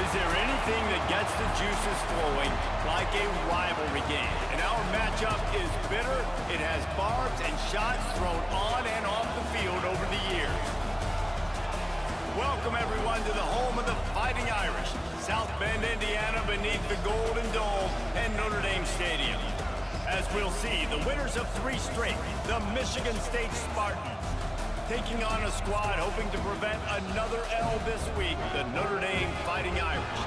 Is there anything that gets the juices flowing like a rivalry game? And our matchup is bitter. It has barbs and shots thrown on and off the field over the years. Welcome, everyone, to the home of the Fighting Irish, South Bend, Indiana, beneath the Golden Dome and Notre Dame Stadium. As we'll see, the winners of 3 straight, the Michigan State Spartans, taking on a squad hoping to prevent another L this week, the Notre Dame Fighting Irish.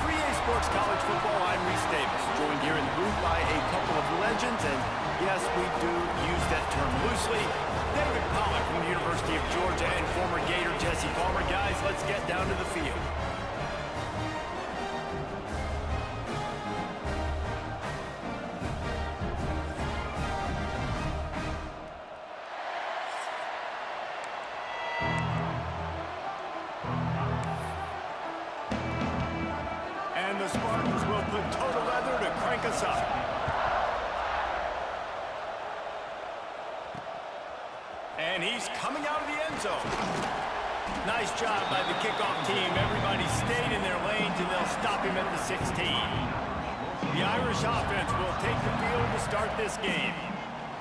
3A Sports College Football, I'm Reese Davis, joined here in the booth by a couple of legends, and yes, we do use that term loosely. David Pollack from the University of Georgia and former Gator Jesse Palmer. Guys, let's get down to the field. And the Spartans will put total leather to crank us up. And he's coming out of the end zone. Nice job by the kickoff team. Everybody stayed in their lanes, and they'll stop him at the 16. The Irish offense will take the field to start this game.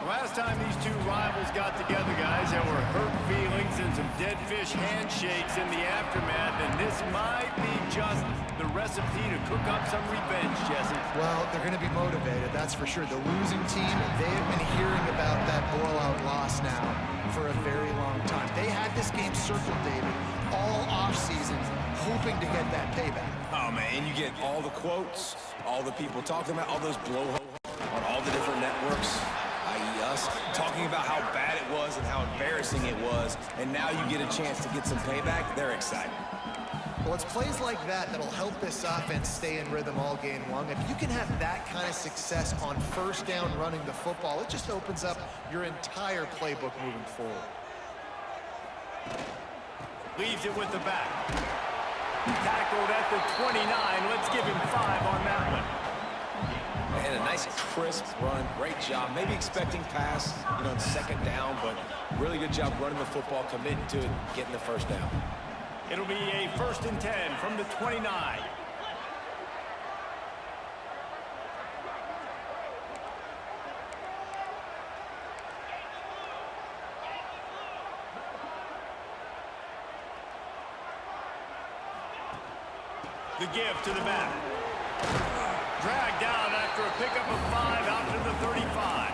Last time these two rivals got together, guys, there were hurt feelings and some dead fish handshakes in the aftermath, and this might be just the recipe to cook up some revenge, Jesse. Well, they're going to be motivated, that's for sure. The losing team, they have been hearing about that blowout loss now for a very long time. They had this game circled, David, all offseason, hoping to get that payback. Oh, man, you get all the quotes, all the people talking about, all those blowholes on all the different networks, i.e. us, talking about how bad it was and how embarrassing it was, and now you get a chance to get some payback. They're excited. Well, it's plays like that that'll help this offense stay in rhythm all game long. If you can have that kind of success on first down running the football, it just opens up your entire playbook moving forward. Leaves it with the back. Tackled at the 29. Let's give him 5 on that one. And a nice crisp run, great job. Maybe expecting pass, on second down, but really good job running the football, committing to it, getting the first down. It'll be a 1st and 10 from the 29. The give to the back. Dragged down after a pickup of 5 out to the 35.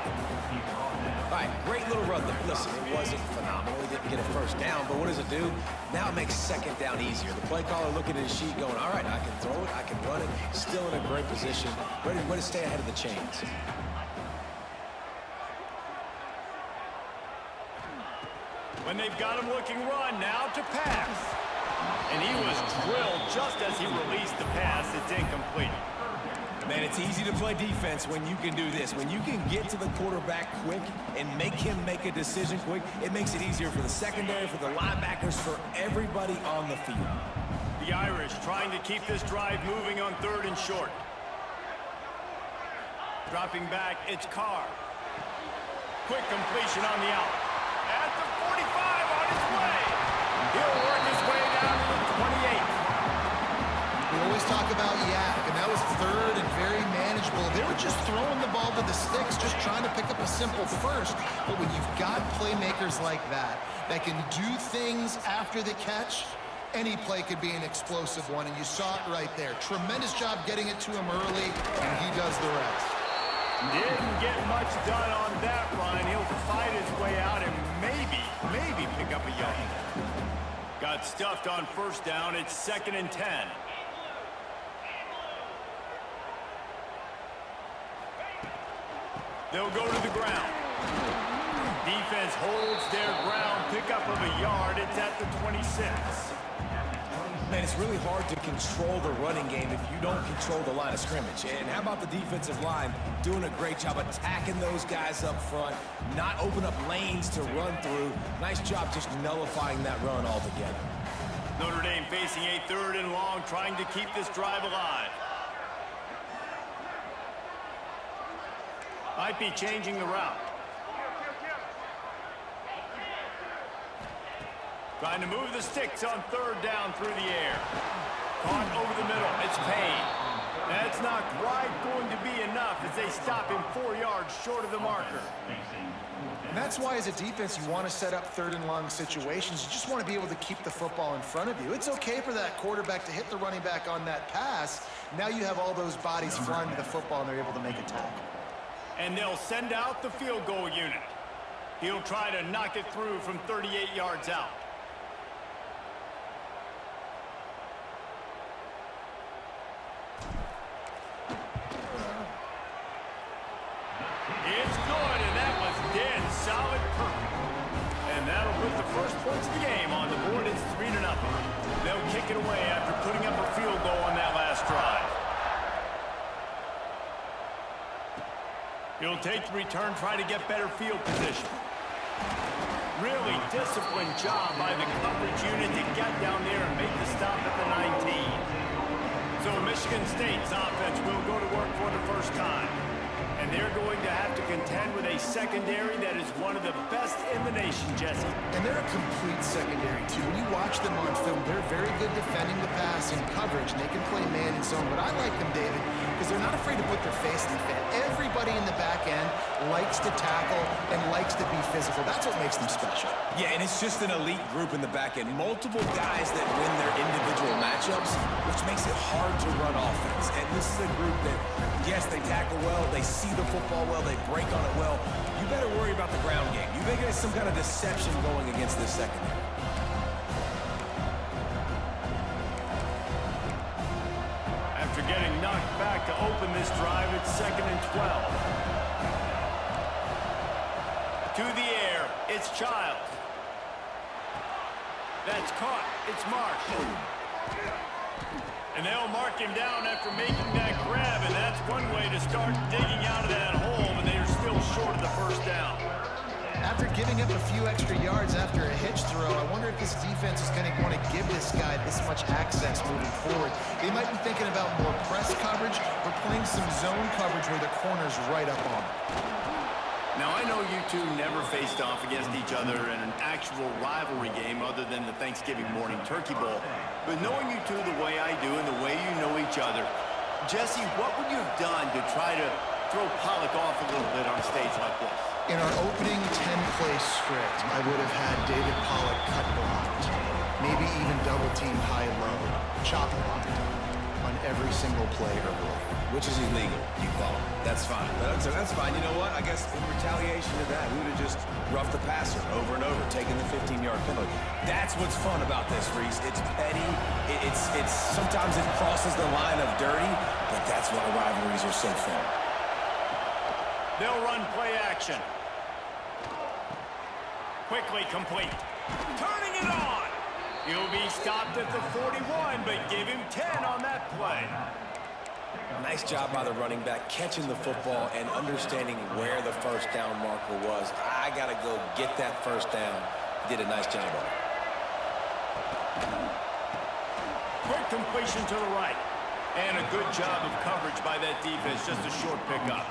All right, great little run there. Listen, it wasn't phenomenal. He didn't get a first down, but what does it do? Now it makes second down easier. The play caller looking at his sheet going, all right, I can throw it, I can run it. Still in a great position, ready to stay ahead of the chains. When they've got him looking run, now to pass. And he was drilled just as he released the pass. It's incomplete. Man, it's easy to play defense when you can do this. When you can get to the quarterback quick and make him make a decision quick, it makes it easier for the secondary, for the linebackers, for everybody on the field. The Irish trying to keep this drive moving on 3rd and short. Dropping back, it's Carr. Quick completion on the out. At the 45 on his way. He'll work his way down to the 28. We always talk about yak, and that was 3rd and very manageable. They were just throwing the ball to the sticks, just trying to pick up a simple first. But when you've got playmakers like that can do things after the catch, any play could be an explosive one, and you saw it right there. Tremendous job getting it to him early, and he does the rest. Didn't get much done on that run. He'll fight his way out and maybe pick up a yard. Got stuffed on 1st down. It's 2nd and 10. They'll go to the ground. Defense holds their ground. Pickup of a yard. It's at the 26. Man, it's really hard to control the running game if you don't control the line of scrimmage. And how about the defensive line doing a great job attacking those guys up front, not open up lanes to run through. Nice job just nullifying that run altogether. Notre Dame facing a 3rd and long, trying to keep this drive alive. Might be changing the route. Trying to move the sticks on 3rd down through the air. Caught over the middle. It's paid. That's not quite going to be enough as they stop him 4 yards short of the marker. And that's why as a defense you want to set up third and long situations. You just want to be able to keep the football in front of you. It's okay for that quarterback to hit the running back on that pass. Now you have all those bodies flying to the football and they're able to make a tackle. And they'll send out the field goal unit. He'll try to knock it through from 38 yards out. It's good, and that was dead solid perfect. And that'll put the first points of the game on the board. It's 3-0. They'll kick it away after putting up a field goal on that last drive. He'll take the return, try to get better field position. Really disciplined job by the coverage unit to get down there and make the stop at the 19. So Michigan State's offense will go to work for the first time. And they're going to have to contend with a secondary that is one of the best in the nation, Jesse. And they're a complete secondary, too. When you watch them on film, they're very good defending the pass in coverage, and they can play man and zone. But I like them, David, because they're not afraid to put their face in the fan. Everybody in the back end likes to tackle and likes to be physical. That's what makes them special. Yeah, and it's just an elite group in the back end. Multiple guys that win their individual matchups, which makes it hard to run offense. And this is a group that, yes, they tackle well, they see the football well, they break on it well. You better worry about the ground game. You think there's some kind of deception going against this secondary. After getting knocked back to open this drive, it's 2nd and 12. To the air, it's Childs. That's caught. It's Marsh. And they'll mark him down after making that grab, and that's one way to start digging out of that hole, but they are still short of the first down. After giving up a few extra yards after a hitch throw, I wonder if this defense is going to want to give this guy this much access moving forward. They might be thinking about more press coverage or playing some zone coverage where the corner's right up on it. Now, I know you two never faced off against each other in an actual rivalry game other than the Thanksgiving morning turkey bowl. But knowing you two the way I do and the way you know each other, Jesse, what would you have done to try to throw Pollock off a little bit on a stage like this? In our opening 10-play script, I would have had David Pollock cut blocked, maybe even double-team high-low, chop blocked on every single play early. Which is illegal, you call it. That's fine. That's fine. You know what? I guess in retaliation to that, we would have just roughed the passer over and over, taking the 15-yard penalty. That's what's fun about this, Reese. It's petty. It's sometimes it crosses the line of dirty, but that's why rivalries are so fun. They'll run play action. Quickly complete. Turning it on. He'll be stopped at the 41, but give him 10 on that play. Nice job by the running back, catching the football and understanding where the first down marker was. I got to go get that first down. He did a nice job on it. Quick completion to the right. And a good job of coverage by that defense, just a short pickup.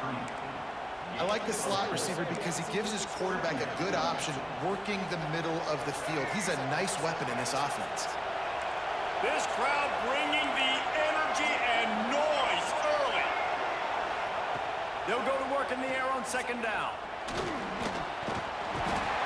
I like the slot receiver because he gives his quarterback a good option working the middle of the field. He's a nice weapon in this offense. This crowd bringing the energy and noise early. They'll go to work in the air on 2nd down.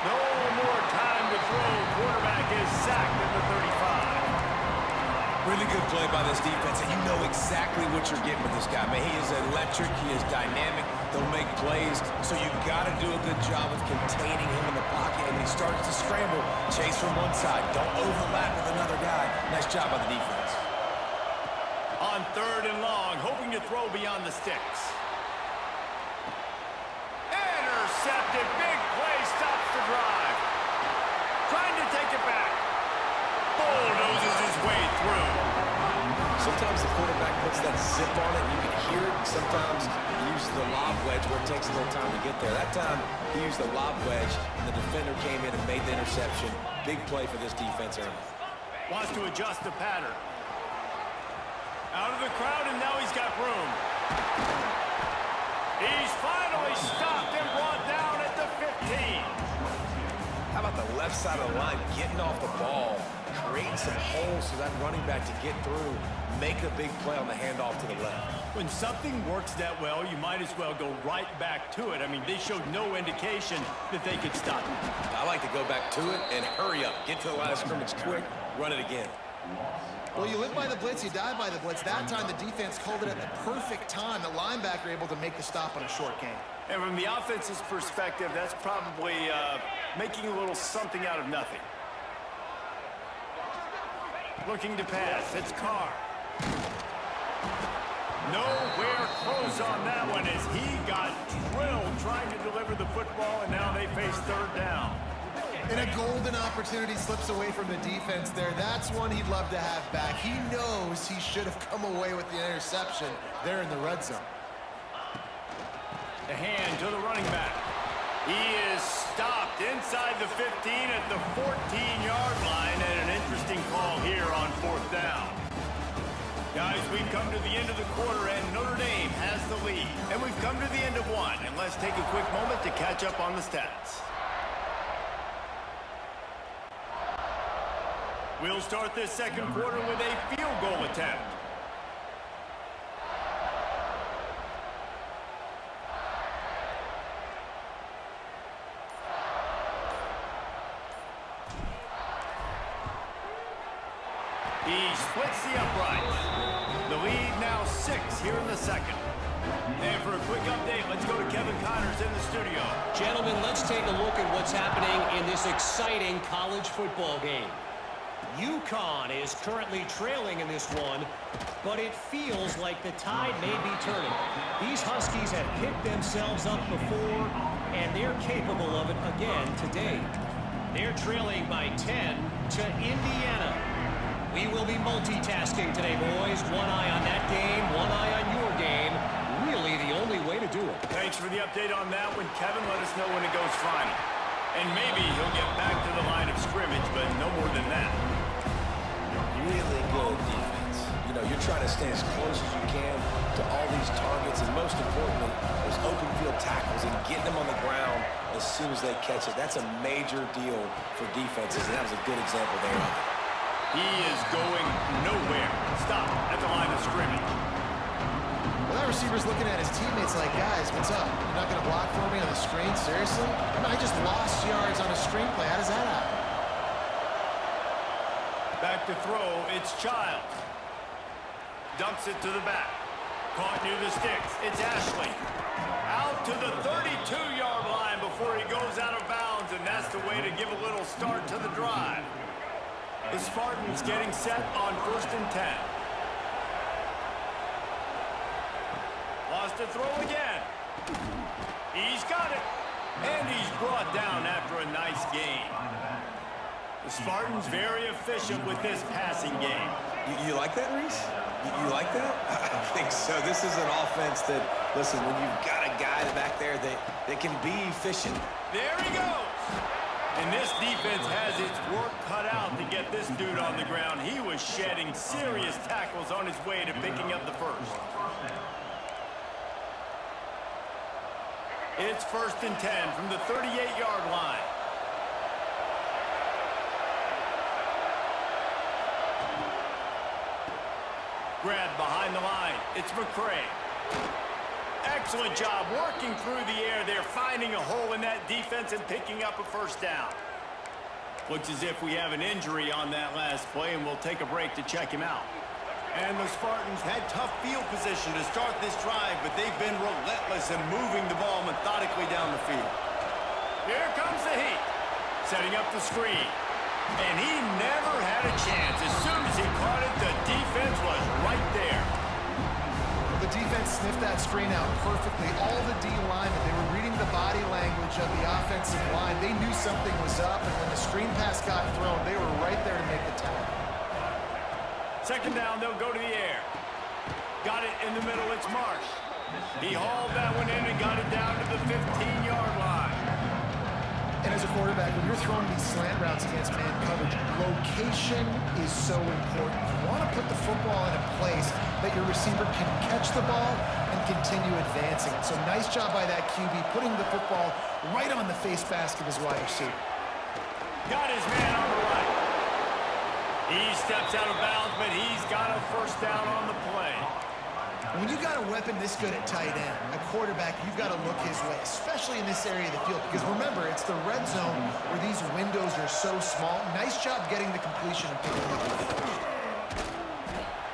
No more time to throw. Quarterback is sacked at the 35. Really good play by this defense, and you know exactly what you're getting with this guy. Man, he is electric. He is dynamic. They'll make plays, so you've got to do a good job of containing him in the pocket. And when he starts to scramble, chase from one side. Don't overlap with another guy. Nice job by the defense. On 3rd and long, hoping to throw beyond the sticks. Intercepted. Big play. Stops the drive. Trying to take it back. Bulldozes his way through. Sometimes the quarterback puts that zip on it, and you can hear it. Sometimes he uses the lob wedge where it takes a little time to get there. That time, he used the lob wedge, and the defender came in and made the interception. Big play for this defense early. Wants to adjust the pattern. Out of the crowd, and now he's got room. He's finally stopped and brought down at the 15. How about the the left side of the line, getting off the ball, creating some holes for that running back to get through, make a big play on the handoff to the left. When something works that well, you might as well go right back to it. I mean, they showed no indication that they could stop it. I like to go back to it and hurry up. Get to the line of scrimmage quick, run it again. Well, you live by the blitz, you die by the blitz. That time, the defense called it at the perfect time. The linebacker able to make the stop on a short gain. And from the offense's perspective, that's probably making a little something out of nothing. Looking to pass, it's Carr. Nowhere close on that one as he got drilled trying to deliver the football, and now they face third down. And a golden opportunity slips away from the defense there. That's one he'd love to have back. He knows he should have come away with the interception there in the red zone. The hand to the running back. He is stopped inside the 15 at the 14-yard line, and an interesting call here on fourth down. Guys, we've come to the end of the quarter, and Notre Dame has the lead. And we've come to the end of one, and let's take a quick moment to catch up on the stats. We'll start this second quarter with a field goal attempt. He splits the uprights. The lead now 6 here in the second. And for a quick update, let's go to Kevin Connors in the studio. Gentlemen, let's take a look at what's happening in this exciting college football game. UConn is currently trailing in this one, but it feels like the tide may be turning. These Huskies have picked themselves up before, and they're capable of it again today. They're trailing by 10 to Indiana. We will be multitasking today, boys. One eye on that game, one eye on your game. Really the only way to do it. Thanks for the update on that one, Kevin. Let us know when it goes final. And maybe he'll get back to the line of scrimmage, but no more than that. Really good defense. You know, you're trying to stay as close as you can to all these targets, and most importantly, those open field tackles and getting them on the ground as soon as they catch it. That's a major deal for defenses, and that was a good example there. He is going nowhere. Stop at the line of scrimmage. Well, that receiver's looking at his teammates like, guys, what's up? You're not going to block for me on the screen? Seriously? I mean, I just lost yards on a screenplay. How does that happen? Back to throw, it's Childs. Dumps it to the back. Caught near the sticks, it's Ashley. Out to the 32-yard line before he goes out of bounds, and that's the way to give a little start to the drive. The Spartans getting set on 1st and 10. Lost to throw again. He's got it. And he's brought down after a nice gain. The Spartans very efficient with this passing game. You like that, Reese? You like that? I think so. This is an offense that, listen, when you've got a guy back there that can be efficient. There he goes. And this defense has its work cut out to get this dude on the ground. He was shedding serious tackles on his way to picking up the first. It's 1st and 10 from the 38-yard line. Grab behind the line. It's McCray. Excellent job working through the air there, finding a hole in that defense and picking up a first down. Looks as if we have an injury on that last play, and we'll take a break to check him out. And the Spartans had tough field position to start this drive, but they've been relentless in moving the ball methodically down the field. Here comes the heat. Setting up the screen. And he never had a chance. As soon as he caught it, the defense was right there. The defense sniffed that screen out perfectly. All the D linemen, they were reading the body language of the offensive line. They knew something was up, and when the screen pass got thrown, they were right there to make the tackle. Second down, they'll go to the air. Got it in the middle, it's Marsh. He hauled that one in and got it down to the 15-yard line. And as a quarterback, when you're throwing these slant routes against man coverage, location is so important. You want to put the football in a place that your receiver can catch the ball and continue advancing. So nice job by that QB, putting the football right on the face mask of his wide receiver. Got his man on the right. He steps out of bounds, but he's got a first down on the play. When you got a weapon this good at tight end, a quarterback, you've got to look his way, especially in this area of the field. Because remember, it's the red zone where these windows are so small. Nice job getting the completion and picking up the finish.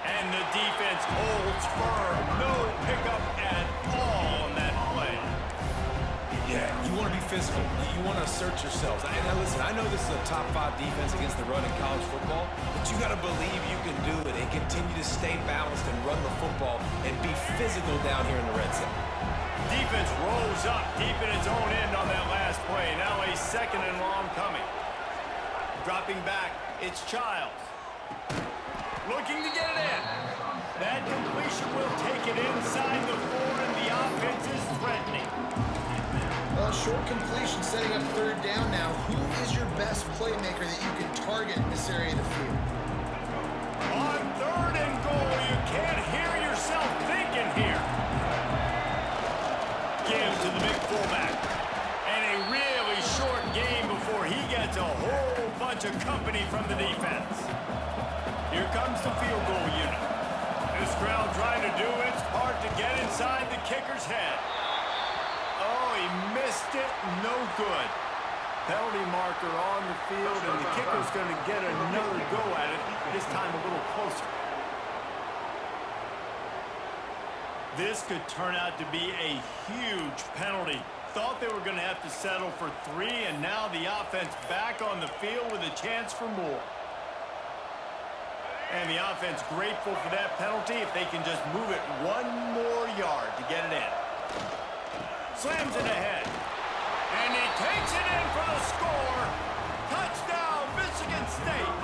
And the defense holds firm. No pickup at all on that play. Yeah, you want to be physical. You want to assert yourselves. And now listen, I know this is a top 5 defense against the run in college football, but you got to believe you can do it and continue to stay balanced and run the football and be physical down here in the red zone. Defense rolls up deep in its own end on that last play. Now a second and long coming. Dropping back, it's Childs. Looking to get it in. That completion will take it inside the 4, and the offense is threatening. Well, short completion setting up third down now. Who is your best playmaker that you can target in this area of the field? On third and goal, you can't hear yourself thinking here. Gives to the big fullback. And a really short game before he gets a whole bunch of company from the defense. Here comes the field goal unit. This crowd trying to do its part to get inside the kicker's head. Oh, he missed it. No good. Penalty marker on the field, and the kicker's going to get another go at it, this time a little closer. This could turn out to be a huge penalty. Thought they were going to have to settle for 3, and now the offense back on the field with a chance for more. And the offense grateful for that penalty if they can just move it 1 more yard to get it in. Slams it ahead. And he takes it in for the score. Touchdown, Michigan State.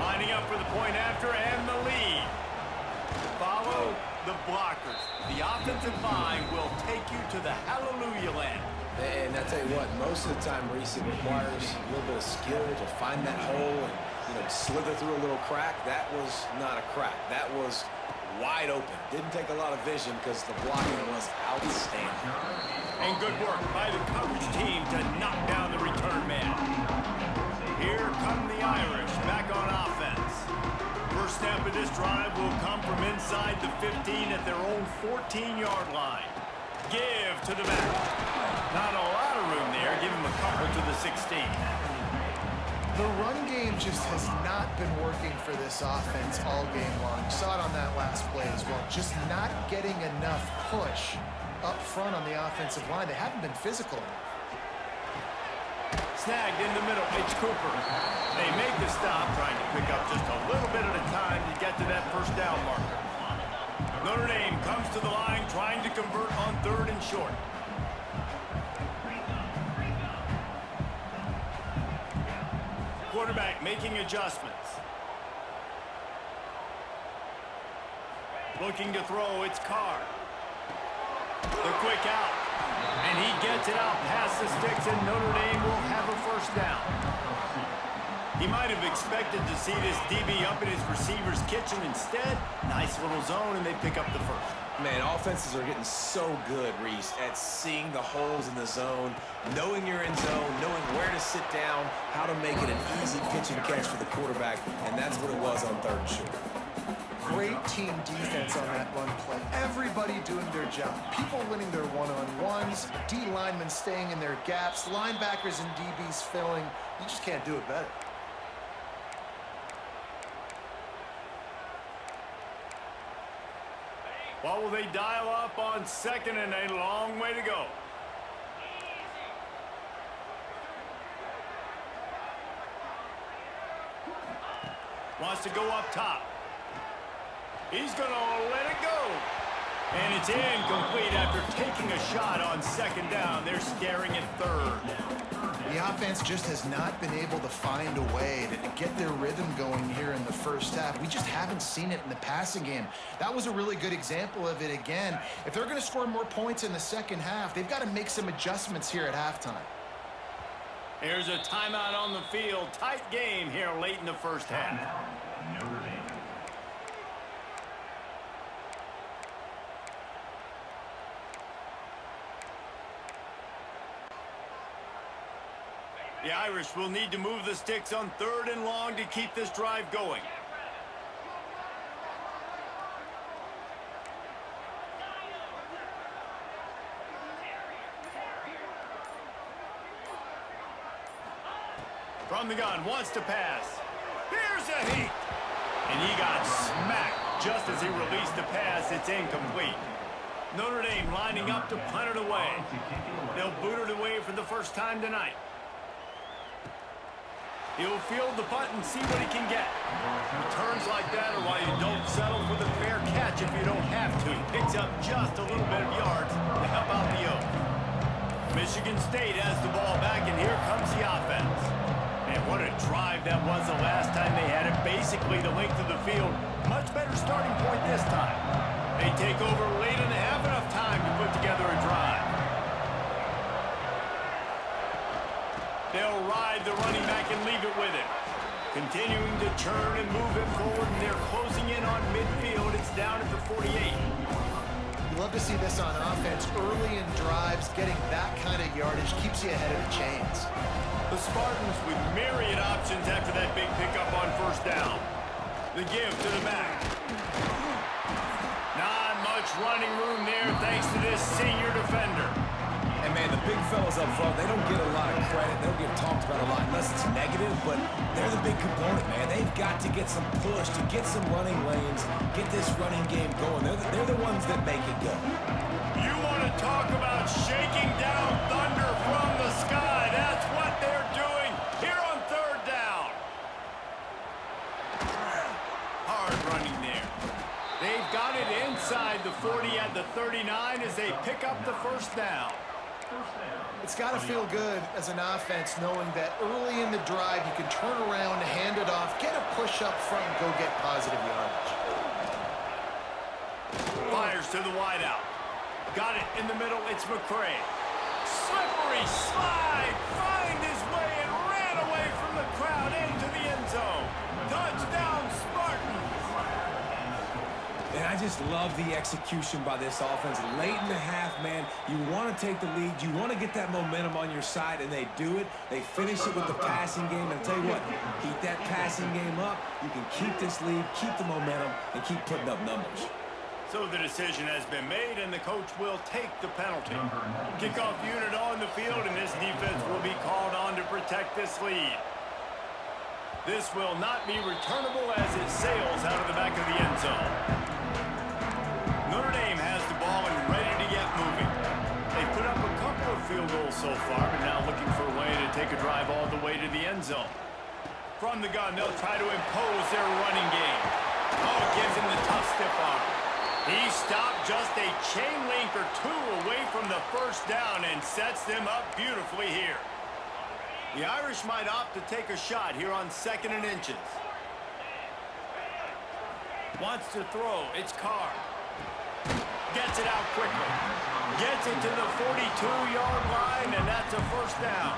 Lining up for the point after and the lead. Follow the blockers. The offensive line will take you to the hallelujah land. And I tell you what, most of the time, Reese, it requires a little bit of skill to find that hole and slither through a little crack. That was not a crack. That was wide open. Didn't take a lot of vision because the blocking was outstanding. And good work by the coverage team to knock down the return man. Here come the Irish back on offense. First snap of this drive will come from inside the 15 at their own 14-yard line. Give to the back. Not a lot of room there. Give him a couple to the 16. The run game just has not been working for this offense all game long. You saw it on that last play as well. Just not getting enough push up front on the offensive line. They haven't been physical enough. Snagged in the middle, it's Cooper. They make the stop, trying to pick up just a little bit at a time to get to that first down marker. Notre Dame comes to the line, trying to convert on 3rd and short. Quarterback making adjustments. Looking to throw, it's Carr. The quick out. And he gets it out past the sticks, and Notre Dame will have a first down. He might have expected to see this DB up in his receiver's kitchen. Instead, nice little zone, and they pick up the first. Man, offenses are getting so good, Reese, at seeing the holes in the zone, knowing you're in zone, knowing where to sit down, how to make it an easy pitch and catch for the quarterback, and that's what it was on 3rd and short. Great team defense on that run play. Everybody doing their job. People winning their one-on-ones, D linemen staying in their gaps, linebackers and DBs filling. You just can't do it better. What will they dial up on 2nd and a long way to go? Wants to go up top. He's going to let it go. And it's incomplete after taking a shot on 2nd down. They're staring at 3rd. The offense just has not been able to find a way to get their rhythm going here in the first half. We just haven't seen it in the passing game. That was a really good example of it again. If they're going to score more points in the second half, they've got to make some adjustments here at halftime. Here's a timeout on the field. Tight game here late in the first half. The Irish will need to move the sticks on 3rd and long to keep this drive going. From the gun, wants to pass. Here's a heat. And he got smacked just as he released the pass. It's incomplete. Notre Dame lining up to punt it away. They'll boot it away for the first time tonight. He'll field the punt and see what he can get. Returns like that are why you don't settle for the fair catch if you don't have to. Picks up just a little bit of yards to help out the Oak. Michigan State has the ball back, and here comes the offense. And what a drive that was the last time they had it. Basically the length of the field. Much better starting point this time. They take over late and have enough time to put together a drive. They'll ride the running back and leave it with him. Continuing to turn and move it forward, and they're closing in on midfield. It's down at the 48. You love to see this on offense. Early in drives, getting that kind of yardage keeps you ahead of the chains. The Spartans with myriad options after that big pickup on 1st down. The give to the back. Not much running room there thanks to this senior defender. And, man, the big fellas up front, they don't get a lot of credit. They don't get talked about a lot unless it's negative, but they're the big component, man. They've got to get some push, to get some running lanes, get this running game going. They're the ones that make it go. You want to talk about shaking down thunder from the sky. That's what they're doing here on 3rd down. Hard running there. They've got it inside the 40 at the 39 as they pick up the 1st down. It's got to feel good as an offense knowing that early in the drive you can turn around, hand it off, get a push up front, and go get positive yardage. Fires to the wideout. Got it in the middle. It's McCray. Slippery slide. Find his way and ran away from the crowd into the end zone. Touchdown, Spartans. And I just love the execution by this offense. Late in the half, man, you want to take the lead. You want to get that momentum on your side, and they do it. They finish it with the passing game. And I'll tell you what, keep that passing game up. You can keep this lead, keep the momentum, and keep putting up numbers. So the decision has been made, and the coach will take the penalty. Kickoff unit on the field, and this defense will be called on to protect this lead. This will not be returnable as it sails out of the back of the end zone. Notre Dame has the ball and ready to get moving. They've put up a couple of field goals so far, but now looking for a way to take a drive all the way to the end zone. From the gun, they'll try to impose their running game. Oh, it gives him the tough stiff arm. He stopped just a chain link or two away from the 1st down and sets them up beautifully here. The Irish might opt to take a shot here on 2nd and inches. Wants to throw. It's Carr. Gets it out quickly. Gets it to the 42-yard line, and that's a 1st down.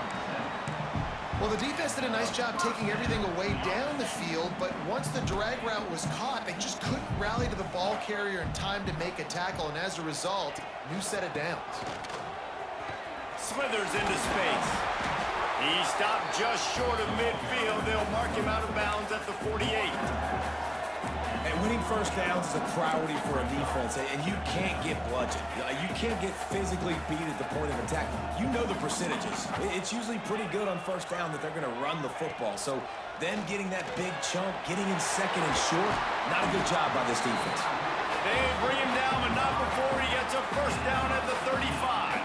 Well, the defense did a nice job taking everything away down the field, but once the drag route was caught, they just couldn't rally to the ball carrier in time to make a tackle, and as a result, new set of downs. Slithers into space. He stopped just short of midfield. They'll mark him out of bounds at the 48. And winning 1st downs is a priority for a defense, and you can't get bludgeoned. You can't get physically beat at the point of attack. You know the percentages. It's usually pretty good on 1st down that they're going to run the football. So them getting that big chunk, getting in 2nd and short, not a good job by this defense. They bring him down, but not before he gets a 1st down at the 35.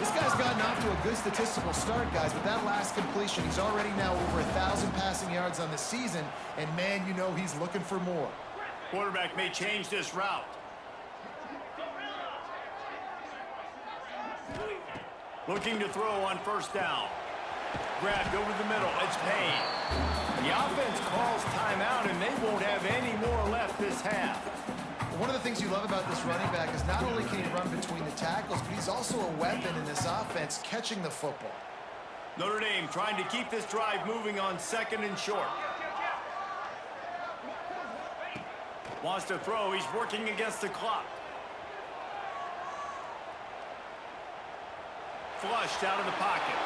This guy's gotten off to a good statistical start, guys. With that last completion, he's already now over 1,000 passing yards on the season, and man, you know he's looking for more. Quarterback may change this route. Looking to throw on 1st down. Grabbed over the middle. It's Payne. The offense calls timeout, and they won't have any more left this half. One of the things you love about this running back is not only can he run between the tackles, but he's also a weapon in this offense, catching the football. Notre Dame trying to keep this drive moving on 2nd and short. Wants to throw. He's working against the clock. Flushed out of the pocket.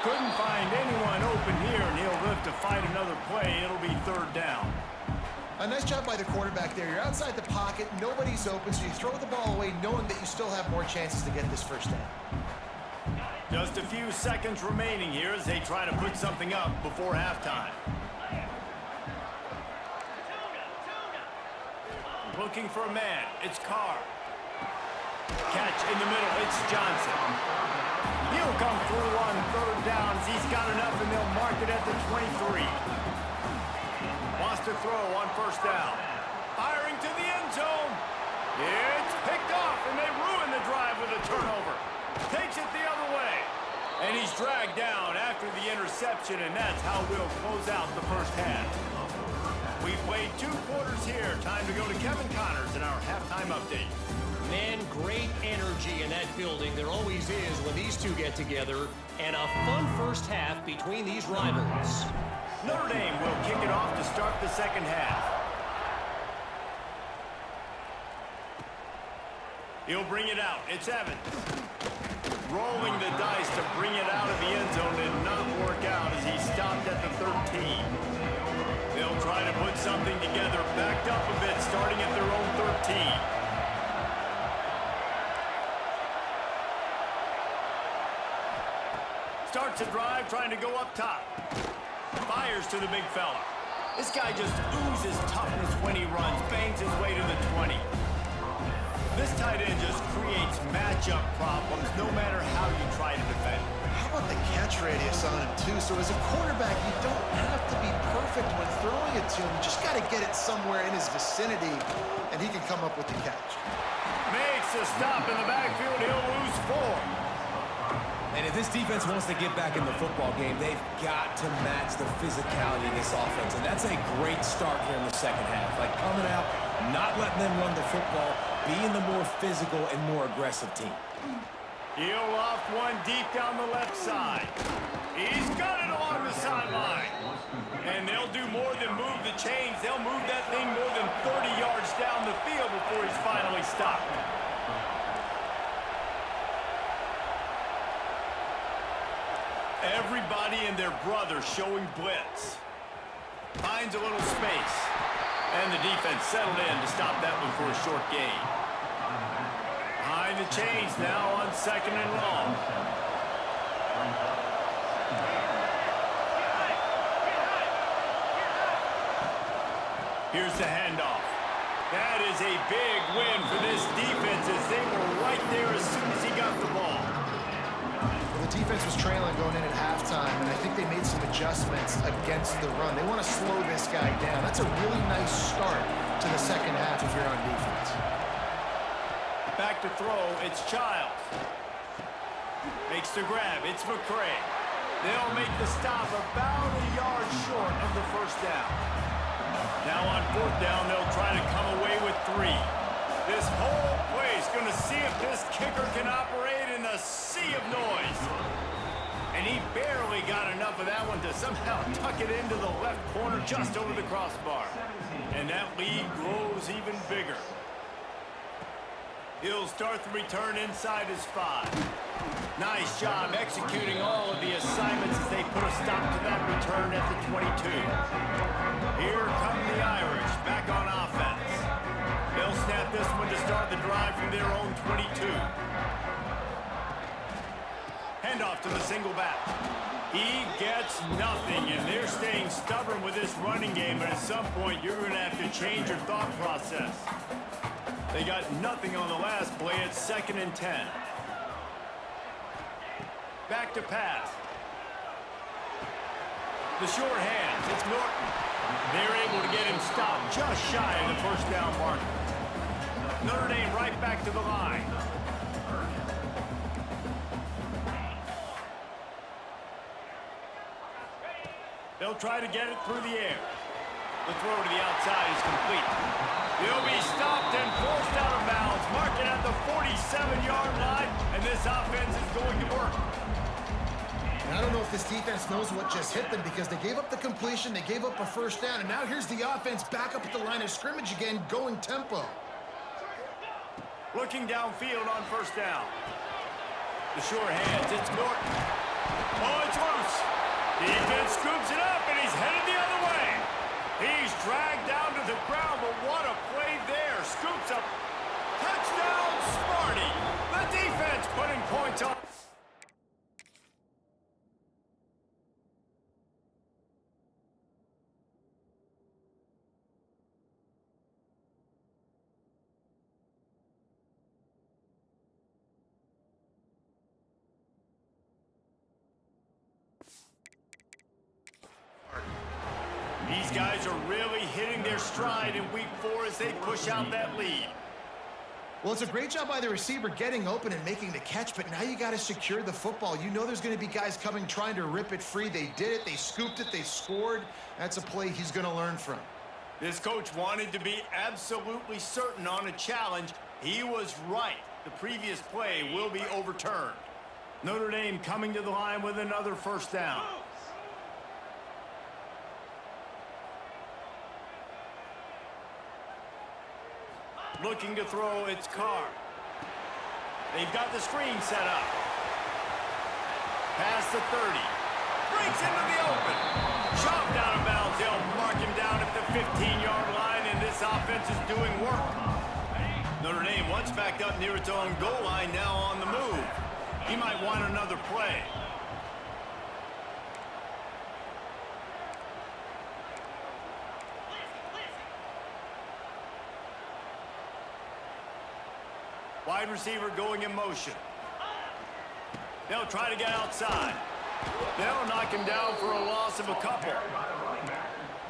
Couldn't find anyone open here, and he'll live to fight another play. It'll be third down. A nice job by the quarterback there. You're outside the pocket, nobody's open, so you throw the ball away knowing that you still have more chances to get this first down. Just a few seconds remaining here as they try to put something up before halftime. Looking for a man. It's Carr. Catch in the middle. It's Johnson. He'll come through on third downs. He's got enough, and they'll mark it at the 23. Wants to throw on first down. Firing to the end zone. It's picked off, and they ruin the drive with a turnover. Takes it the other way. And he's dragged down after the interception, and that's how we'll close out the first half. We've played 2 quarters here. Time to go to Kevin Connors in our halftime update. Man, great energy in that building. There always is when these two get together. And a fun first half between these rivals. Notre Dame will kick it off to start the second half. He'll bring it out. It's Evans. Rolling the dice to bring it out of the end zone did not work out as he stopped at the 13. They'll try to put something together, backed up a bit, starting at their own 13. Starts a drive, trying to go up top. Fires to the big fella. This guy just oozes toughness when he runs, bangs his way to the 20. This tight end just creates matchup problems no matter how you try to defend. How about the catch radius on him, too? So as a quarterback, you don't have to be perfect when throwing it to him. You just got to get it somewhere in his vicinity, and he can come up with the catch. Makes a stop in the backfield. He'll lose 4. And if this defense wants to get back in the football game, they've got to match the physicality of this offense. And that's a great start here in the second half. Like coming out, not letting them run the football, being the more physical and more aggressive team. He'll off one deep down the left side. He's got it along the sideline. And they'll do more than move the chains. They'll move that thing more than 30 yards down the field before he's finally stopped. Everybody and their brother showing blitz. Finds a little space. And the defense settled in to stop that one for a short gain. Behind the chains now on 2nd and long. Here's the handoff. That is a big win for this defense as they were right there as soon as he got the ball. The defense was trailing going in at halftime, and I think they made some adjustments against the run. They want to slow this guy down. That's a really nice start to the second half if you're on defense. Back to throw, it's Childs. Makes the grab, it's McCray. They'll make the stop about a yard short of the first down. Now on 4th down, they'll try to come away with 3. This whole place going to see if this kicker can operate in a sea of noise. And he barely got enough of that one to somehow tuck it into the left corner just over the crossbar. And that lead grows even bigger. He'll start the return inside his 5. Nice job executing all of the assignments as they put a stop to that return at the 22. Here come the Irish back on offense. They'll snap this one to start the drive from their own 22. Handoff to the single back. He gets nothing, and they're staying stubborn with this running game, but at some point you're going to have to change your thought process. They got nothing on the last play. It's 2nd and 10. Back to pass. The short hands, it's Norton. They're able to get him stopped just shy of the first down marker. Notre Dame right back to the line. They'll try to get it through the air. The throw to the outside is complete. He'll be stopped and forced out of bounds. Mark it at the 47-yard line, and this offense is going to work. And I don't know if this defense knows what just hit them because they gave up the completion, they gave up a first down, and now here's the offense back up at the line of scrimmage again, going tempo. Looking downfield on first down. The short hands, it's Norton. Oh, it's loose. Defense scoops it up, and he's headed the other way. He's dragged down to the ground, but what a play there. Scoops up. Touchdown, Smarty. The defense putting points on. These guys are really hitting their stride in week 4 as they push out that lead. Well, it's a great job by the receiver getting open and making the catch, but now you got to secure the football. You know there's going to be guys coming trying to rip it free. They did it. They scooped it. They scored. That's a play he's going to learn from. This coach wanted to be absolutely certain on a challenge. He was right. The previous play will be overturned. Notre Dame coming to the line with another first down. Looking to throw, it's Carr. They've got the screen set up. Past the 30. Breaks into the open. Chopped out of bounds. They'll mark him down at the 15-yard line, and this offense is doing work. Notre Dame once backed up near its own goal line, now on the move. He might want another play. Wide receiver going in motion. They'll try to get outside. They'll knock him down for a loss of a couple.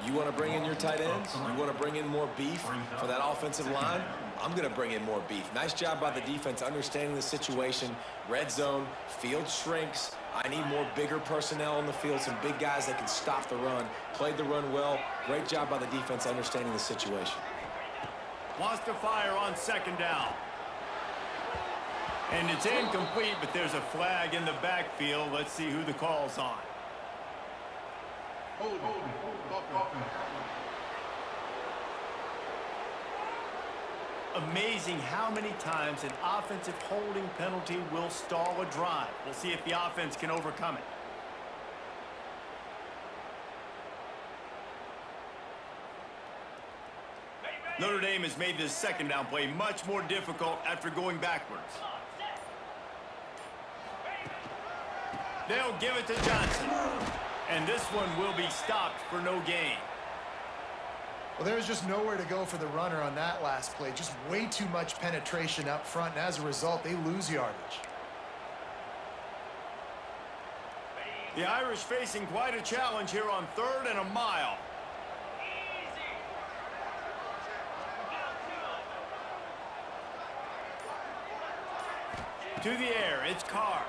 You want to bring in your tight ends? You want to bring in more beef for that offensive line? I'm going to bring in more beef. Nice job by the defense understanding the situation. Red zone, field shrinks. I need more bigger personnel on the field, some big guys that can stop the run. Played the run well. Great job by the defense understanding the situation. Wants to fire on second down. And it's incomplete, but there's a flag in the backfield. Let's see who the call's on. Amazing how many times an offensive holding penalty will stall a drive. We'll see if the offense can overcome it. Notre Dame has made this second down play much more difficult after going backwards. They'll give it to Johnson. And this one will be stopped for no gain. Well, there was just nowhere to go for the runner on that last play. Just way too much penetration up front, and as a result, they lose yardage. The Irish facing quite a challenge here on 3rd and a mile. To the air, it's Carr.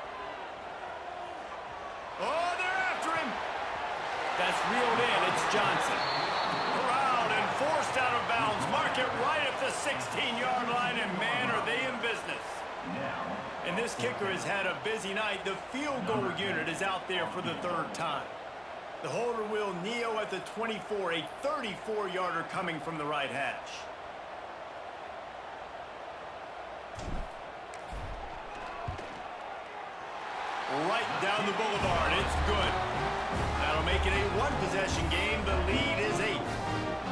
Oh, they're after him. That's reeled in, it's Johnson. Corralled and forced out of bounds. Mark it right at the 16-yard line, and man, are they in business. And this kicker has had a busy night. The field goal unit is out there for the 3rd time. The holder will kneel at the 24, a 34-yarder coming from the right hash. Right down the boulevard. It's good. That'll make it a one-possession game. The lead is 8.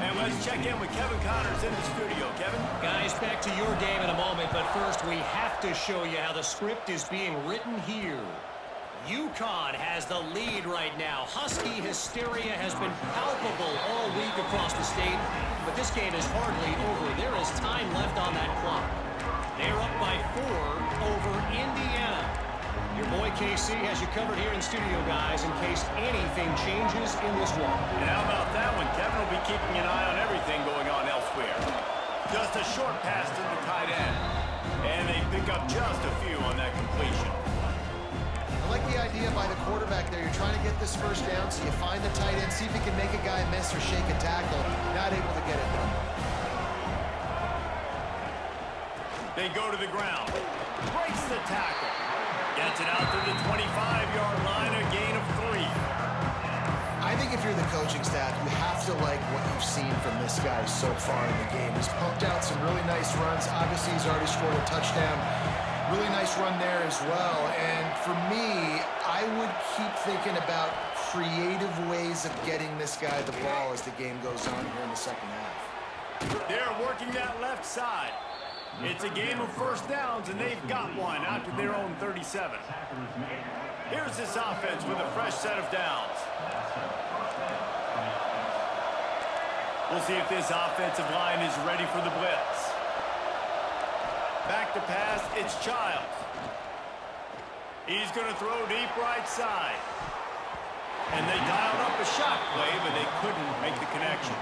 And let's check in with Kevin Connors in the studio. Kevin? Guys, back to your game in a moment, but first we have to show you how the script is being written here. UConn has the lead right now. Husky hysteria has been palpable all week across the state, but this game is hardly over. There is time left on that clock. They're up by 4 over Indiana. Your boy KC has you covered here in studio, guys, in case anything changes in this one. And how about that one? Kevin will be keeping an eye on everything going on elsewhere. Just a short pass to the tight end. And they pick up just a few on that completion. I like the idea by the quarterback there. You're trying to get this first down, so you find the tight end, see if you can make a guy miss or shake a tackle. Not able to get it done. They go to the ground. Breaks the tackle. Gets it out to the 25-yard line, a gain of 3. I think if you're the coaching staff, you have to like what you've seen from this guy so far in the game. He's pumped out some really nice runs. Obviously, he's already scored a touchdown. Really nice run there as well. And for me, I would keep thinking about creative ways of getting this guy the ball as the game goes on here in the second half. They're working that left side. It's a game of first downs, and they've got one out to their own 37. Here's this offense with a fresh set of downs. We'll see if this offensive line is ready for the blitz. Back to pass, it's Childs. He's going to throw deep right side. And they dialed up a shot play, but they couldn't make the connection.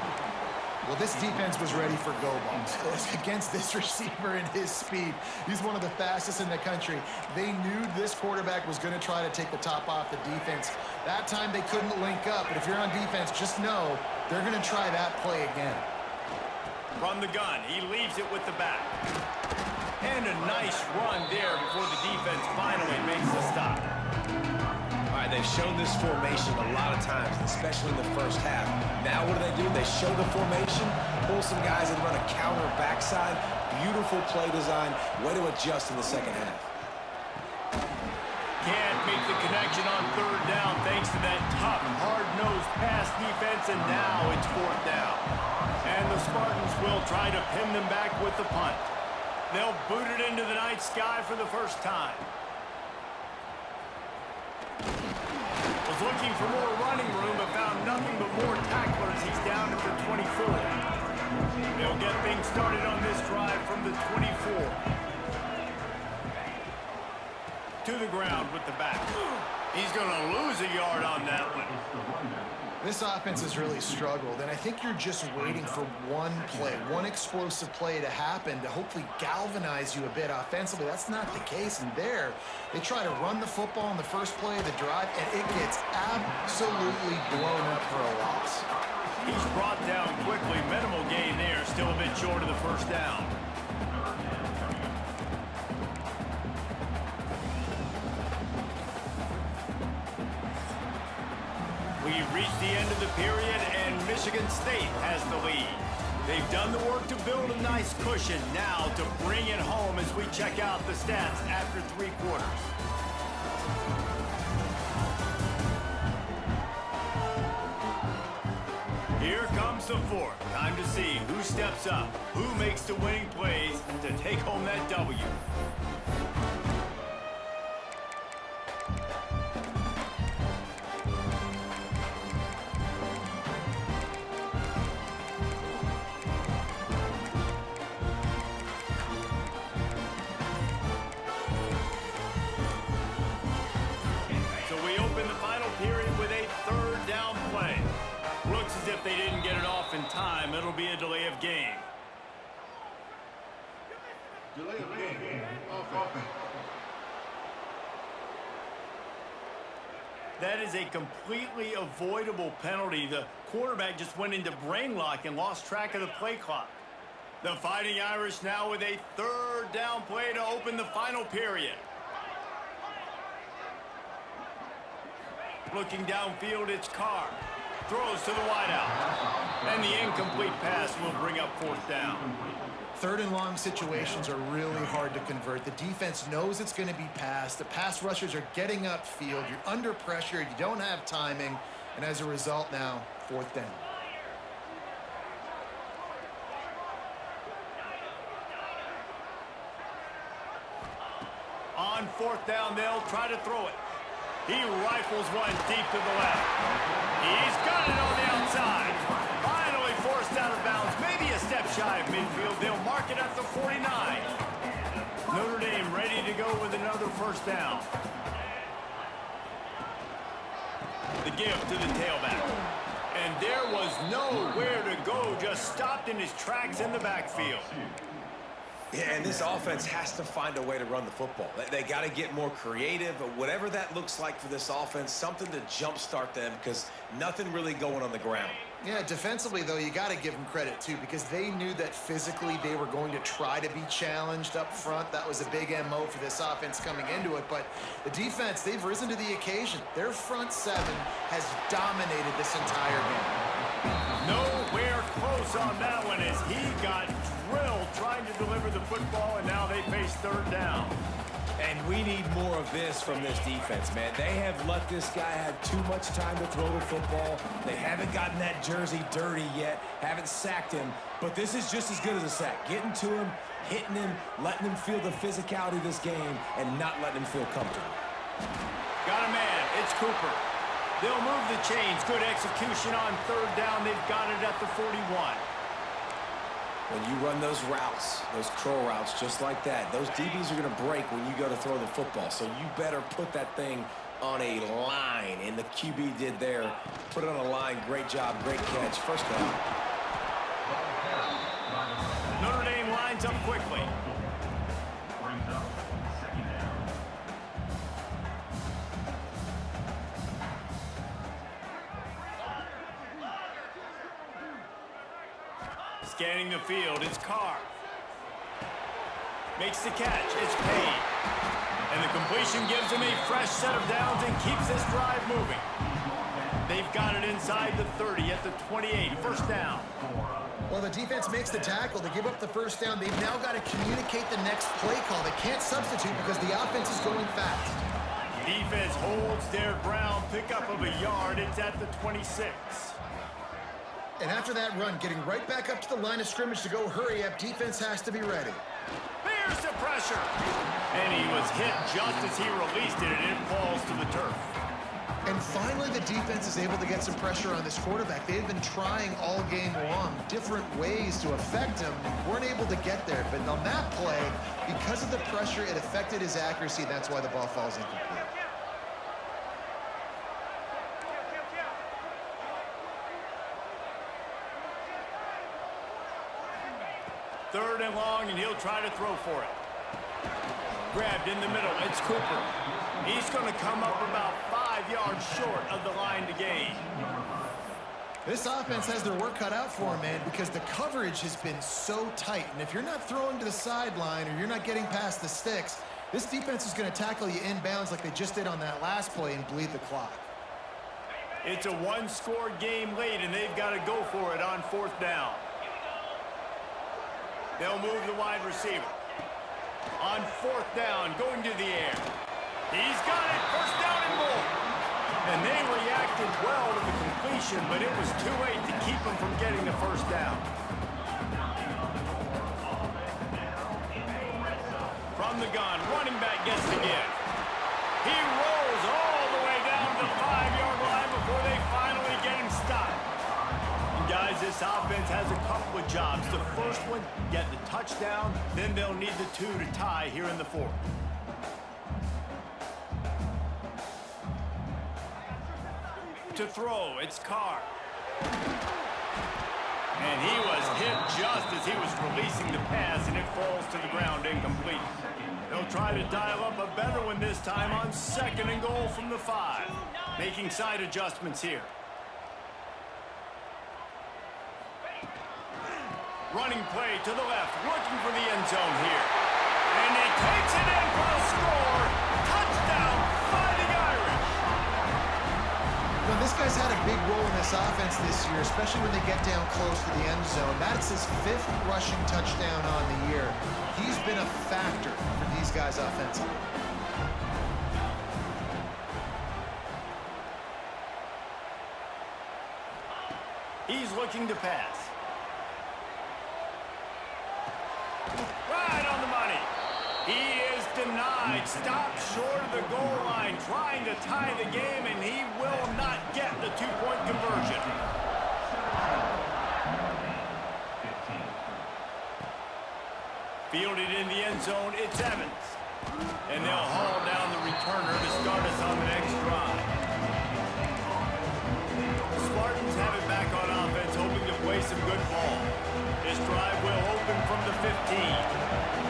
Well, this defense was ready for go balls. Against this receiver and his speed, he's one of the fastest in the country. They knew this quarterback was going to try to take the top off the defense. That time they couldn't link up, but if you're on defense, just know they're going to try that play again. From the gun, he leaves it with the back. And a nice run there before the defense finally makes the stop. All right, they've shown this formation a lot of times, especially in the first half. Now what do? They show the formation, pull some guys and run a counter backside. Beautiful play design. Way to adjust in the second half. Can't make the connection on third down thanks to that tough, hard-nosed pass defense, and now it's fourth down. And the Spartans will try to pin them back with the punt. They'll boot it into the night sky for the first time. Was looking for more running room, but found nothing but more tacklers. He's down at the 24. They'll get things started on this drive from the 24. To the ground with the back. He's going to lose a yard on that one. This offense has really struggled, and I think you're just waiting for one play, one explosive play to happen to hopefully galvanize you a bit offensively. That's not the case, and there, they try to run the football in the first play of the drive, and it gets absolutely blown up for a loss. He's brought down quickly. Minimal gain there, still a bit short of the first down. We've reached the end of the period, and Michigan State has the lead. They've done the work to build a nice cushion. Now to bring it home as we check out the stats after three quarters. Here comes the fourth. Time to see who steps up, who makes the winning plays to take home that W. They didn't get it off in time. It'll be a delay of game. Delay of game. That is a completely avoidable penalty. The quarterback just went into brain lock and lost track of the play clock. The Fighting Irish now with a third down play to open the final period. Looking downfield, it's Carr. Throws to the wideout. And the incomplete pass will bring up fourth down. Third and long situations are really hard to convert. The defense knows it's going to be passed. The pass rushers are getting upfield. You're under pressure. You don't have timing. And as a result now, fourth down. On fourth down, they'll try to throw it. He rifles one deep to the left. He's got it on the outside. Finally forced out of bounds. Maybe a step shy of midfield. They'll mark it at the 49. Notre Dame ready to go with another first down. The give to the tailback. And there was nowhere to go. Just stopped in his tracks in the backfield. Yeah, and this offense has to find a way to run the football. They got to get more creative, but whatever that looks like for this offense, something to jumpstart them because nothing really going on the ground. Yeah, defensively, though, you got to give them credit, too, because they knew that physically they were going to try to be challenged up front. That was a big MO for this offense coming into it. But the defense, they've risen to the occasion. Their front seven has dominated this entire game. Nowhere close on that one as he got drilled trying to deliver the football, and now they face third down. And we need more of this from this defense, man. They have let this guy have too much time to throw the football. They haven't gotten that jersey dirty yet, haven't sacked him. But this is just as good as a sack. Getting to him, hitting him, letting him feel the physicality of this game, and not letting him feel comfortable. Got a man. It's Cooper. They'll move the chains. Good execution on third down. They've got it at the 41. When you run those routes, those curl routes just like that, those DBs are going to break when you go to throw the football. So you better put that thing on a line, and the QB did there. Put it on a line. Great job. Great catch. First down. Notre Dame lines up quickly. Scanning the field, it's Carr. Makes the catch, it's Payne. And the completion gives him a fresh set of downs and keeps this drive moving. They've got it inside the 30 at the 28, first down. Well, the defense makes the tackle. They give up the first down. They've now got to communicate the next play call. They can't substitute because the offense is going fast. Defense holds their ground, pickup of a yard. It's at the 26. And after that run, getting right back up to the line of scrimmage to go hurry up, defense has to be ready. Here's the pressure. And he was hit just as he released it, and it falls to the turf. And finally, the defense is able to get some pressure on this quarterback. They've been trying all game long different ways to affect him. Weren't able to get there. But on that play, because of the pressure, it affected his accuracy. That's why the ball falls incomplete. Third and long, and he'll try to throw for it. Grabbed in the middle. It's Cooper. He's going to come up about 5 yards short of the line to gain. This offense has their work cut out for them, man, because the coverage has been so tight. And if you're not throwing to the sideline or you're not getting past the sticks, this defense is going to tackle you inbounds like they just did on that last play and bleed the clock. It's a one-score game late, and they've got to go for it on fourth down. They'll move the wide receiver. On fourth down, going to the air. He's got it, first down and more. And they reacted well to the completion, but it was too late to keep them from getting the first down. From the gun, running back gets the gift. He rolls all the way down to the 5-yard line before they finally get him stopped. Guys, this offense has a couple of jobs. The first one, get the touchdown, then they'll need the 2 to tie here in the fourth. To throw, it's Carr. And he was hit just as he was releasing the pass, and it falls to the ground incomplete. They'll try to dial up a better one this time on second and goal from the 5. Making side adjustments here. Running play to the left, looking for the end zone here. And he takes it in for a score. Touchdown, Fighting Irish. Now, this guy's had a big role in this offense this year, especially when they get down close to the end zone. That's his 5th rushing touchdown on the year. He's been a factor for these guys offensively. He's looking to pass. Right on the money. He is denied. Stopped short of the goal line, trying to tie the game, and he will not get the 2-point conversion. Fielded in the end zone, it's Evans. And they'll haul down the returner to start us on the next drive. The Spartans have it back on offense, hoping to play some good ball. This drive will open from the 15.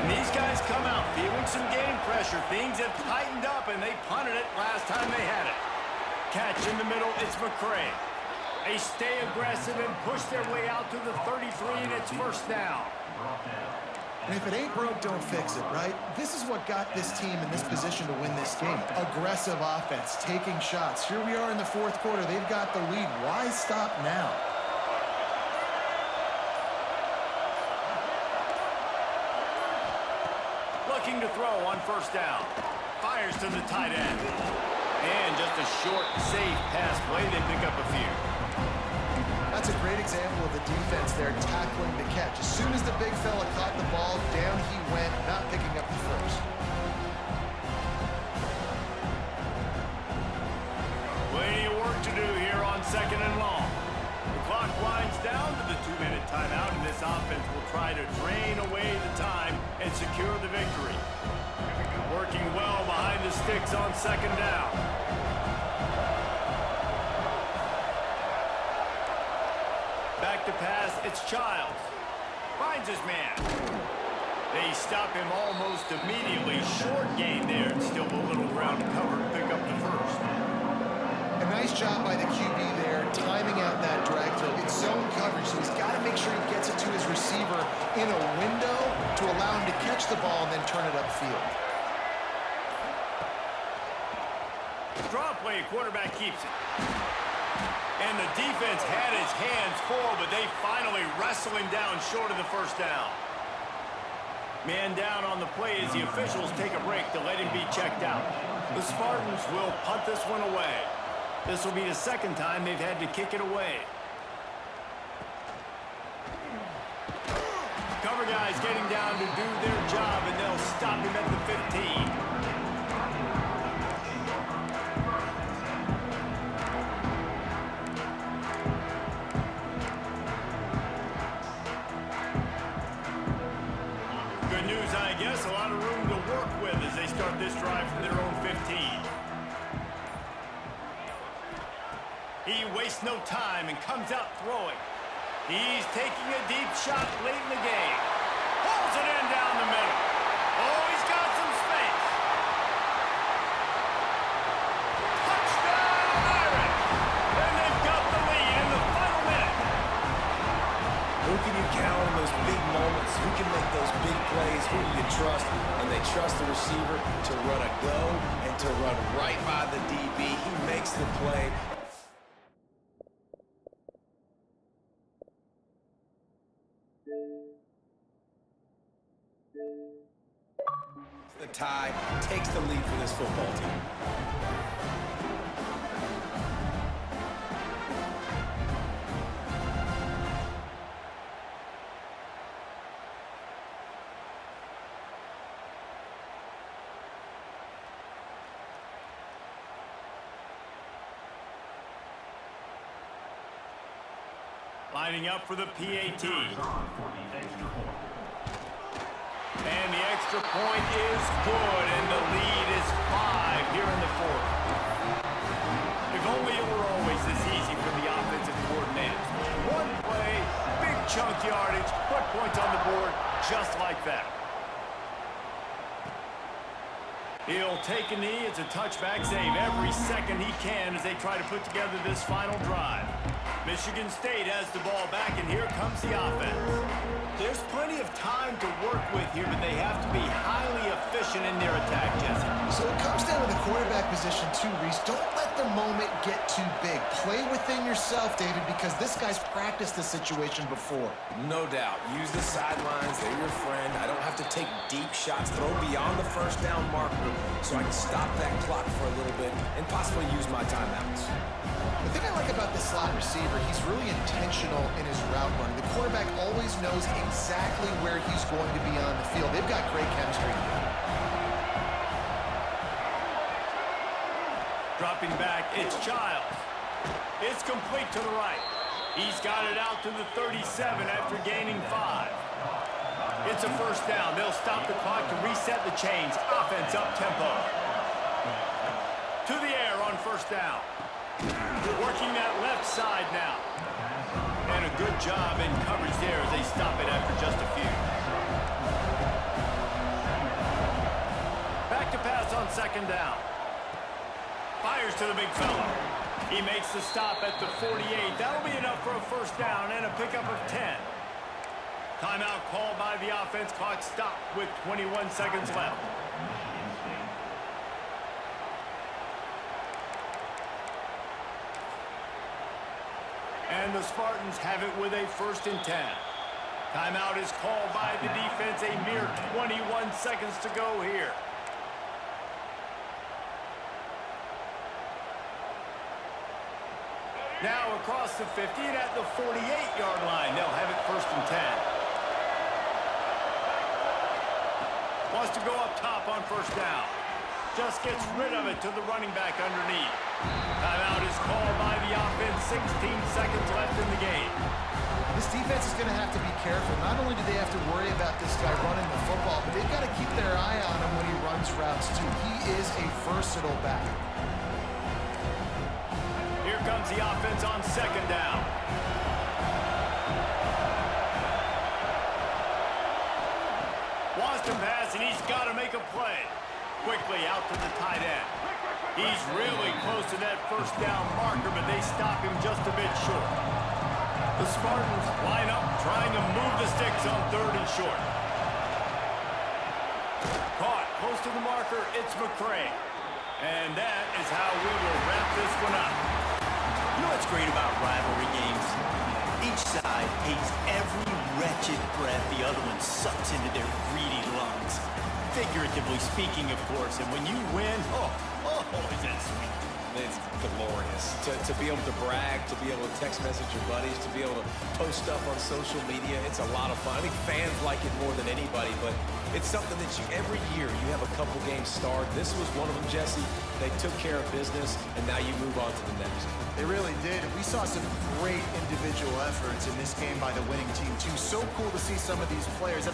And these guys come out feeling some game pressure. Things have tightened up, and they punted it last time they had it. Catch in the middle, it's McCray. They stay aggressive and push their way out to the 33, and it's first down. And if it ain't broke, don't fix it, right? This is what got this team in this position to win this game. Aggressive offense, taking shots. Here we are in the fourth quarter. They've got the lead. Why stop now? Looking to throw on first down. Fires to the tight end. And just a short, safe pass play. They pick up a few. That's a great example of the defense there tackling the catch. As soon as the big fella caught the ball, down he went, not picking up the first. Plenty of work to do here on 2nd and long. The clock winds down to the 2-minute timeout, and this offense will try to drain away the time and secure the victory. Working well behind the sticks on 2nd down. Back to pass, it's Childs. Finds his man. They stop him almost immediately. Short gain there, and still a little ground to cover to pick up the first. A nice job by the QB there, timing out that drag throw. It's zone coverage, so he's got to make sure he gets it to his receiver in a window to allow him to catch the ball and then turn it upfield. Draw play, quarterback keeps it. And the defense had his hands full, but they finally wrestle him down short of the first down. Man down on the play as the officials take a break to let him be checked out. The Spartans will punt this one away. This will be the second time they've had to kick it away. Cover guys getting down to do their job, and they'll stop him at the 15. Good news, I guess. A lot of room to work with as they start this drive from their own 15. He wastes no time and comes out throwing. He's taking a deep shot late in the game. Pulls it in down the middle. Oh, he's got some space. Touchdown, Irish! And they've got the lead in the final minute. Who can you count in those big moments? Who can make those big plays? Who do you trust? And they trust the receiver to run a go and to run right by the DB. He makes the play. The tie takes the lead for this football team. Lining up for the PAT. And the extra point is good, and the lead is 5 here in the fourth. If only it were always this easy for the offensive coordinators. One play, big chunk yardage, put points on the board just like that. He'll take a knee. It's a touchback save every second he can as they try to put together this final drive. Michigan State has the ball back, and here comes the offense. There's plenty of time to work with here, but they have to be highly efficient in their attack, Jesse. So it comes down to the quarterback position too, Reese. Don't let the moment get too big. Play within yourself, David, because this guy's practiced the situation before. No doubt. Use the sidelines. They're your friend. I don't have to take deep shots, throw beyond the first down marker so I can stop that clock for a little bit and possibly use my timeouts. The thing I like about this slot receiver, he's really intentional in his route running. The quarterback always knows exactly where he's going to be on the field. They've got great chemistry together. Dropping back, it's Childs. It's complete to the right. He's got it out to the 37 after gaining 5. It's a first down. They'll stop the clock to reset the chains. Offense up tempo. To the air on first down. Working that left side now. And a good job in coverage there as they stop it after just a few. Back to pass on second down. Fires to the big fella. He makes the stop at the 48. That'll be enough for a first down and a pickup of 10. Timeout called by the offense. Clock stopped with 21 seconds left. And the Spartans have it with a 1st and 10. Timeout is called by the defense. A mere 21 seconds to go here. Now across the 50 and at the 48-yard line. They'll have it 1st and 10. Wants to go up top on 1st down. Just gets rid of it to the running back underneath. Timeout is called by the offense. 16 seconds left in the game. This defense is going to have to be careful. Not only do they have to worry about this guy running the football, but they've got to keep their eye on him when he runs routes too. He is a versatile back. Here comes the offense on 2nd down. Wants to pass, and he's got to make a play. Quickly out to the tight end. He's really close to that 1st down marker, but they stop him just a bit short. The Spartans line up, trying to move the sticks on 3rd and short. Caught close to the marker, it's McCray. And that is how we will wrap this one up. You know what's great about rivalry games? Each side hates every wretched breath the other one sucks into their greedy lungs. Figuratively speaking, of course. And when you win, is that sweet. It's glorious to be able to brag, to be able to text message your buddies, to be able to post stuff on social media. It's a lot of fun. I think fans like it more than anybody, but it's something that every year you have a couple games start. This was one of them, Jesse. They took care of business, and now you move on to the next. They really did. We saw some great individual efforts in this game by the winning team too. So cool to see some of these players.